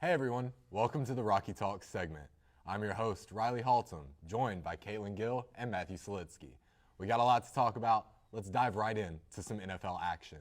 Hey everyone, welcome to the Rocky Talk segment. I'm your host, Riley Haltom, joined by Caitlin Gill and Matthew Solitsky. We got a lot to talk about. Let's dive right in to some NFL action.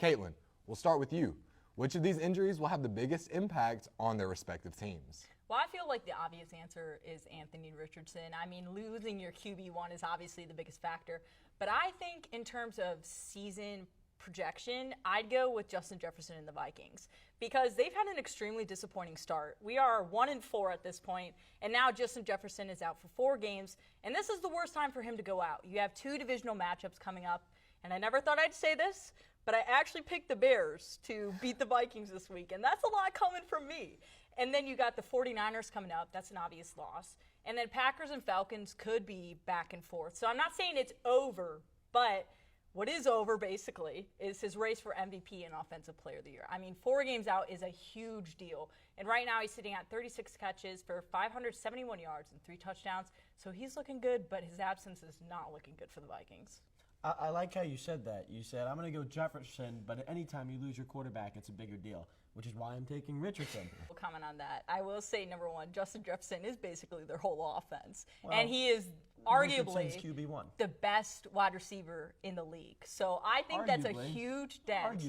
Caitlin, we'll start with you. Which of these injuries will have the biggest impact on their respective teams? Well, I feel like the obvious answer is Anthony Richardson. I mean, losing your QB1 is obviously the biggest factor. But I think in terms of season projection, I'd go with Justin Jefferson and the Vikings because they've had an extremely disappointing start. We are 1-4 at this point, and now Justin Jefferson is out for 4 games, and this is the worst time for him to go out. You have 2 divisional matchups coming up, and I never thought I'd say this, but I actually picked the Bears to beat the Vikings this week, and that's a lot coming from me. And then you got the 49ers coming up. That's an obvious loss. And then Packers and Falcons could be back and forth. So I'm not saying it's over, but what is over, basically, is his race for MVP and Offensive Player of the Year. I mean, 4 games out is a huge deal. And right now he's sitting at 36 catches for 571 yards and 3 touchdowns. So he's looking good, but his absence is not looking good for the Vikings. I like how you said that. You said, I'm going to go Jefferson, but anytime you lose your quarterback, it's a bigger deal, which is why I'm taking Richardson. We'll comment on that. I will say, number one, Justin Jefferson is basically their whole offense. Well, and he is arguably Richardson's QB1. the best wide receiver in the league. So I think that's a huge dent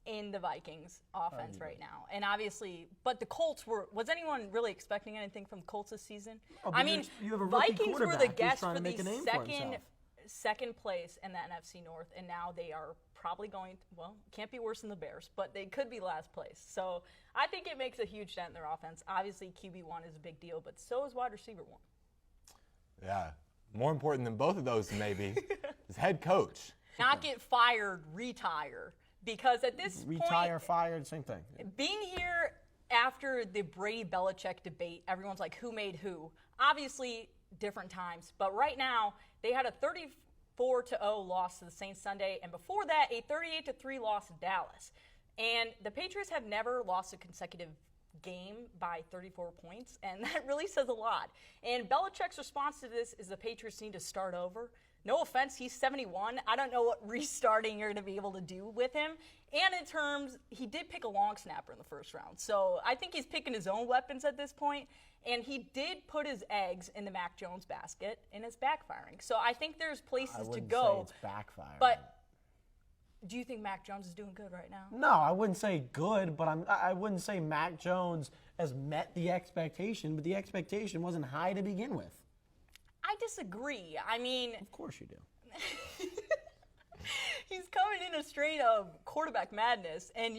in the Vikings offense right now. And obviously, but the Colts was anyone really expecting anything from the Colts this season? Oh, I mean, you have a rookie Vikings were the guests for the the second place in the NFC North, and now they are probably going, can't be worse than the Bears, but they could be last place. So I think it makes a huge dent in their offense. Obviously, QB1 is a big deal, but so is wide receiver 1. Yeah, more important than both of those maybe is head coach. Not get fired, retire, because at this point, retire, fired, same thing. Being here after the Brady-Belichick debate, everyone's like, who made who? Obviously, different times, but right now they had a 34-0 loss to the Saints Sunday, and before that a 38-3 loss to Dallas. And the Patriots have never lost a consecutive game by 34 points, and that really says a lot. And Belichick's response to this is the Patriots need to start over. No offense, he's 71. I don't know what restarting you're going to be able to do with him. And in terms, he did pick a long snapper in the first round. So I think he's picking his own weapons at this point. And he did put his eggs in the Mac Jones basket, and it's backfiring. So I think there's places to go. I wouldn't say it's backfiring. But do you think Mac Jones is doing good right now? No, I wouldn't say good, but I wouldn't say Mac Jones has met the expectation, but the expectation wasn't high to begin with. I disagree. I mean, of course you do. He's coming in a strain of quarterback madness, and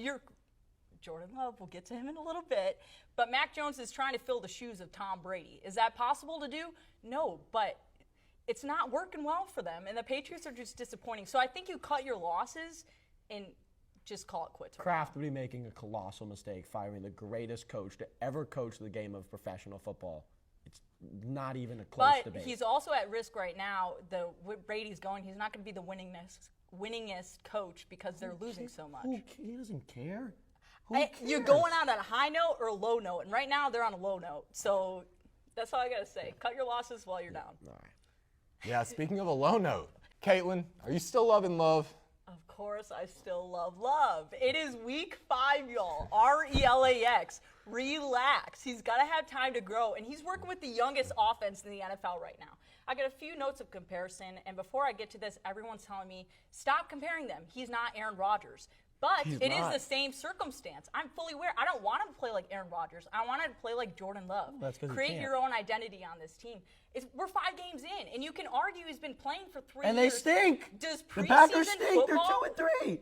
Jordan Love, we'll get to him in a little bit, but Mac Jones is trying to fill the shoes of Tom Brady. Is that possible to do? No, but it's not working well for them, and the Patriots are just disappointing. So I think you cut your losses and just call it quits. Kraft would be making a colossal mistake firing the greatest coach to ever coach the game of professional football. It's not even a close debate. But he's also at risk right now. Brady's going, he's not going to be the winningest coach because they're losing so much. He doesn't care. You're going out on a high note or a low note, and right now they're on a low note. So that's all I got to say. Cut your losses while you're down. All right. Yeah, speaking of a low note, Caitlin, are you still loving Love? Of course, I still love Love. It is week 5, y'all. RELAX. Relax. He's got to have time to grow, and he's working with the youngest offense in the NFL right now. I got a few notes of comparison, and before I get to this, everyone's telling me, stop comparing them. He's not Aaron Rodgers. But it is the same circumstance. I'm fully aware. I don't want him to play like Aaron Rodgers. I want him to play like Jordan Love. Create your own identity on this team. We're 5 games in, and you can argue he's been playing for 3 years. And they stink. Does the Packers stink. They're 2-3.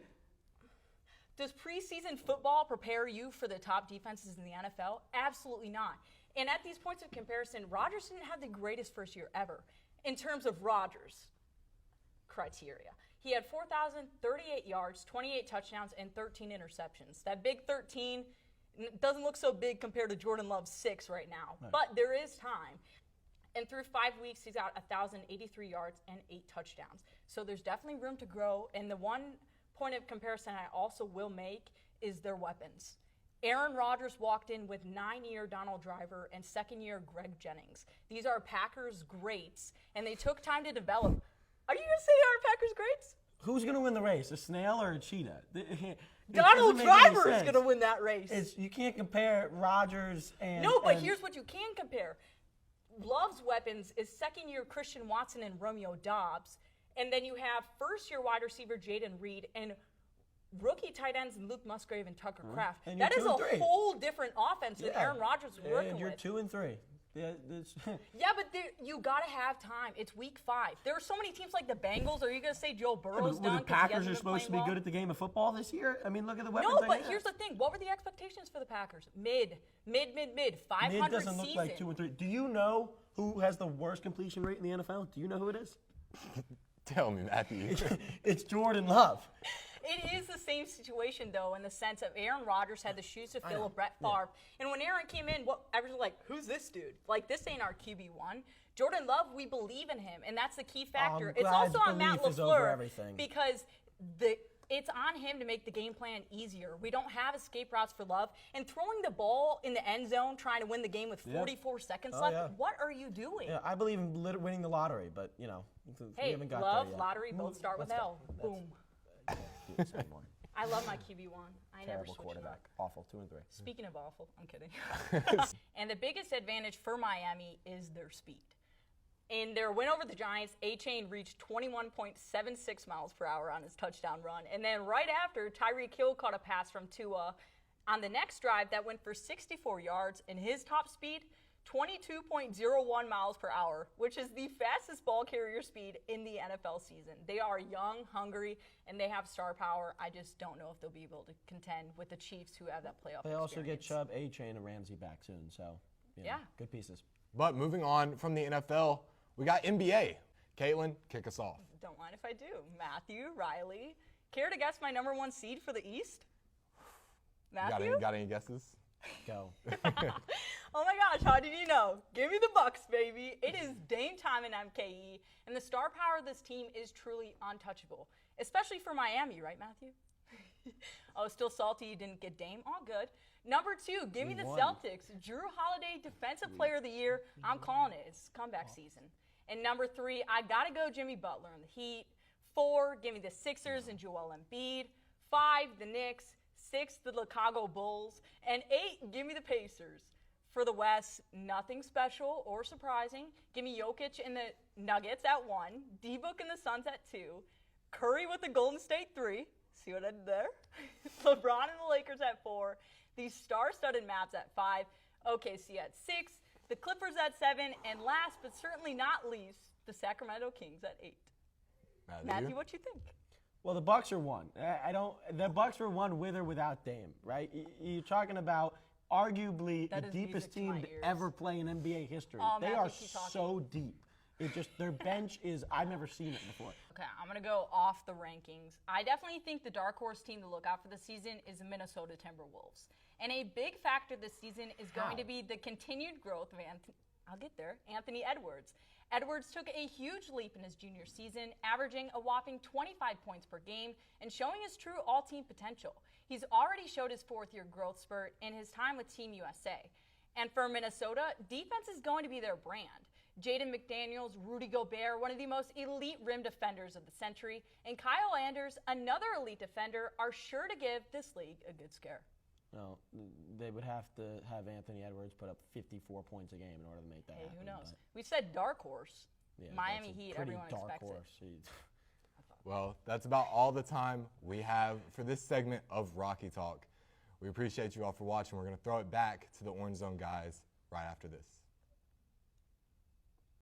Does preseason football prepare you for the top defenses in the NFL? Absolutely not. And at these points of comparison, Rodgers didn't have the greatest first year ever in terms of Rodgers criteria. He had 4,038 yards, 28 touchdowns, and 13 interceptions. That big 13 doesn't look so big compared to Jordan Love's 6 right now, but there is time. And through 5 weeks, he's got 1,083 yards and 8 touchdowns. So there's definitely room to grow. And the one point of comparison I also will make is their weapons. Aaron Rodgers walked in with 9-year Donald Driver and 2nd-year Greg Jennings. These are Packers greats, and they took time to develop. Are you going to say they are Packers greats? Who's going to win the race, a snail or a cheetah? It Donald doesn't make any Driver is sense. going to win that race. You can't compare Rodgers and No, but and- here's what you can compare. Love's weapons is second-year Christian Watson and Romeo Doubs, and then you have first-year wide receiver Jaden Reed and rookie tight ends Luke Musgrave and Tucker Kraft. And That you're is 2 a and 3. whole different offense than Yeah. Aaron Rodgers was working and you're with. 2 and 3. Yeah, Yeah, but you got to have time. It's week 5. There are so many teams like the Bengals. Are you going to say Joe Burrow's done? the 'cause he Packers hasn't are been supposed to be playing good well? at the game of football this year. I mean, look at the weapons. No, they but have. here's the thing. What were the expectations for the Packers? Mid. 500 Mid doesn't look season. like 2 and 3. Do you know who has the worst completion rate in the NFL? Do you know who it is? Tell me, Matthew. It's Jordan Love. It is the same situation, though, in the sense of Aaron Rodgers had the shoes to fill of Brett Favre. And when Aaron came in, everyone's like, who's this dude? Like, this ain't our QB1. Jordan Love, we believe in him, and that's the key factor. It's glad also on Matt belief is over LaFleur everything. because it's on him to make the game plan easier. We don't have escape routes for Love. And throwing the ball in the end zone, trying to win the game with 44 seconds left, yeah. what are you doing? Yeah, I believe in winning the lottery, but, we Hey, haven't got Love, there yet. lottery, both start with Let's L. go. Boom. Do this anymore. I love my QB1. I never Terrible switch him quarterback. up. Awful. 2 and 3. Speaking of awful, I'm kidding. And the biggest advantage for Miami is their speed. In their win over the Giants, A-Chain reached 21.76 miles per hour on his touchdown run. And then right after, Tyreek Hill caught a pass from Tua on the next drive that went for 64 yards, and his top speed, 22.01 miles per hour, which is the fastest ball carrier speed in the NFL season. They are young, hungry, and they have star power. I just don't know if they'll be able to contend with the Chiefs, who have that playoff They also get experience. Chubb, A-Chain, and Ramsey back soon, so Yeah. good pieces. But moving on from the NFL, we got NBA. Caitlin, kick us off. Don't mind if I do. Matthew, Riley. Care to guess my number 1 seed for the East? Matthew? Got any guesses? Go. Oh my gosh, how did you know? Give me the Bucks, baby. It is Dame time in MKE, and the star power of this team is truly untouchable, especially for Miami, right, Matthew? Oh, still salty you didn't get Dame? All good. Number 2, give me the won. Celtics. Drew Holiday, Defensive Player of the Year. I'm calling it. It's comeback season. And number 3, I got to go Jimmy Butler and the Heat. 4, give me the Sixers and Joel Embiid. 5, the Knicks. 6, the Chicago Bulls. And 8, give me the Pacers. For the West, nothing special or surprising. Give me Jokic and the Nuggets at 1. D-Book and the Suns at 2. Curry with the Golden State 3. See what I did there? LeBron and the Lakers at 4. The star-studded Mavs at 5. OKC at 6. The Clippers at 7. And last but certainly not least, the Sacramento Kings at 8. Matthew, what you think? Well, the Bucks are 1. The Bucks were 1 with or without Dame, right? You're talking about arguably That the is deepest music to my team to ears. ever play in NBA history. Oh, They Matthew, are keep talking. so deep. Their bench is, I've never seen it before. Okay, I'm going to go off the rankings. I definitely think the dark horse team to look out for this season is the Minnesota Timberwolves. And a big factor this season is going to be the continued growth of Anthony Edwards. Edwards took a huge leap in his junior season, averaging a whopping 25 points per game and showing his true all-team potential. He's already showed his 4th-year growth spurt in his time with Team USA. And for Minnesota, defense is going to be their brand. Jaden McDaniels, Rudy Gobert, one of the most elite rim defenders of the century, and Kyle Anders, another elite defender, are sure to give this league a good scare. No, they would have to have Anthony Edwards put up 54 points a game in order to make that Hey, happen. who knows? but, We said dark horse. yeah, Miami that's a Heat, pretty everyone dark expects horse. Well, that's about all the time we have for this segment of Rocky Talk. We appreciate you all for watching. We're going to throw it back to the Orange Zone guys right after this.